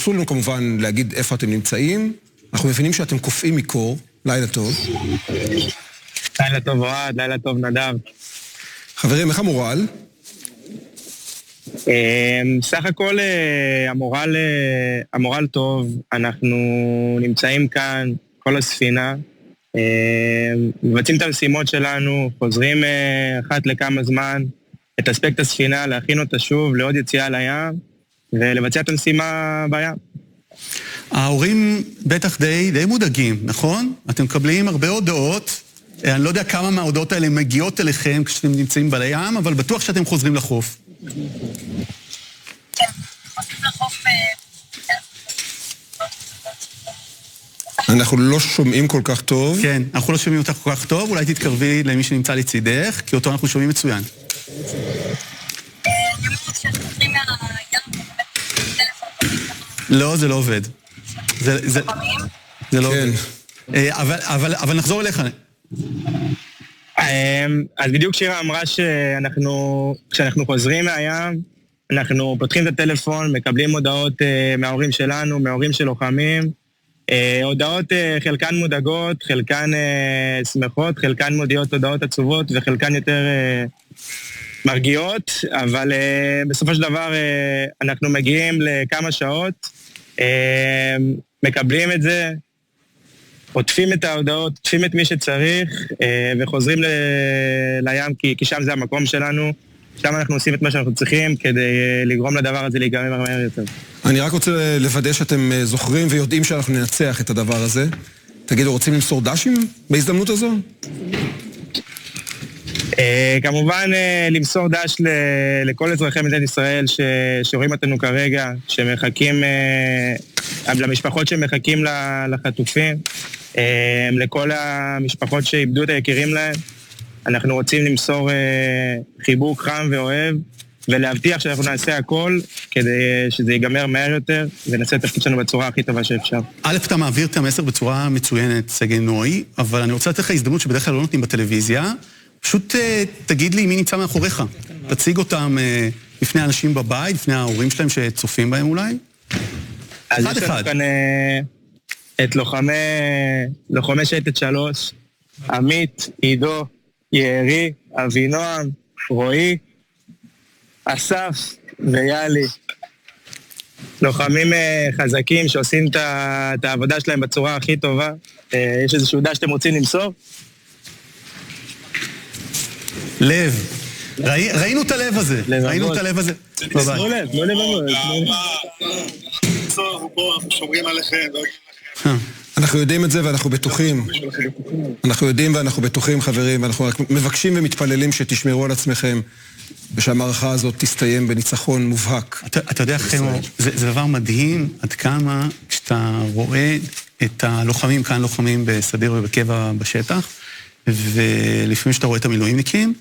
אסור לנו כמובן להגיד איפה אתם נמצאים. אנחנו מבינים שאתם קופאים מקור. לילה טוב. לילה טוב אוהד, לילה טוב נדב. חברים, איך המורל? סך הכל המורל טוב, אנחנו נמצאים כאן, כל הספינה, מבצעים את המשימות שלנו, חוזרים אחת לכמה זמן, לתספק את הספינה, להכין אותה שוב, לעוד יציאה לים, ולבצע את המשימה בים. ההורים בטח די מודאגים, נכון? אתם מקבלים הרבה הודעות, אני לא יודע כמה מההודעות האלה מגיעות אליכם כשאתם נמצאים בים, אבל בטוח שאתם חוזרים לחוף. כן, חוזרים לחוף. אנחנו לא שומעים כל כך טוב. כן, אנחנו לא שומעים אותך כל כך טוב, אולי תתקרבי למי שנמצא לצידך, כי אותו אנחנו שומעים מצוין. אני אומרת שחוזרים מהים, לא, זה לא עובד. זה לא עובד. אבל נחזור אליך. אז בדיוק שירה אמרה כשאנחנו חוזרים מהים, אנחנו פותחים את הטלפון, מקבלים הודעות מההורים שלנו, מההורים של לוחמים, הודעות חלקן מודאגות, חלקן שמחות, חלקן מודיעות הודעות עצובות וחלקן יותר מרגיעות, אבל בסופו של דבר אנחנו מגיעים לכמה שעות, מקבלים את זה, עוטפים את ההודעות, עוטפים את מי שצריך, וחוזרים לים, כי שם זה המקום שלנו, שם אנחנו עושים את מה שאנחנו צריכים, כדי לגרום לדבר הזה להיגמר מהר יותר. אני רק רוצה לוודא שאתם זוכרים ויודעים שאנחנו ננצח את הדבר הזה. תגידו, רוצים למסור דשים בהזדמנות הזו? כמובן למסור דש לכל אזרחי מדינת ישראל שרואים אותנו כרגע, שמחכים, למשפחות שמחכים לחטופים, לכל המשפחות שאיבדו את היקירים להם. אנחנו רוצים למסור חיבוק חם ואוהב, ולהבטיח שאנחנו נעשה הכל כדי שזה ייגמר מהר יותר, ונעשה את התפקיד שלנו בצורה הכי טובה שאפשר. א', אתה מעביר את המסר בצורה מצוינת, סגן נוי, אבל אני רוצה לתת לך הזדמנות שבדרך כלל לא נותנים בטלוויזיה, פשוט תגיד לי מי נמצא מאחוריך. תציג אותם לפני אנשים בבית, לפני ההורים שלהם שצופים בהם אולי. אז יש לנו כאן את לוחמי שייטת 3, עמית, עידו, יערי, אבינועם, רועי, אסף ויאלי. לוחמים חזקים שעושים את העבודה שלהם בצורה הכי טובה. יש איזשהו דש שאתם רוצים למסור? לב. ראינו את הלב הזה. ראינו את הלב הזה. תסרו לב, לא לבנות. אנחנו פה, אנחנו שומרים עליכם. אנחנו יודעים את זה ואנחנו בטוחים. אנחנו יודעים ואנחנו בטוחים, חברים, ואנחנו רק מבקשים ומתפללים שתשמרו על עצמכם, ושהמערכה הזאת תסתיים בניצחון מובהק. אתה יודע, חמו, זה דבר מדהים עד כמה כשאתה רואה את הלוחמים, כאן לוחמים בסדיר ובקבע בשטח, ולפעמים שאתה רואה את המילואימניקים,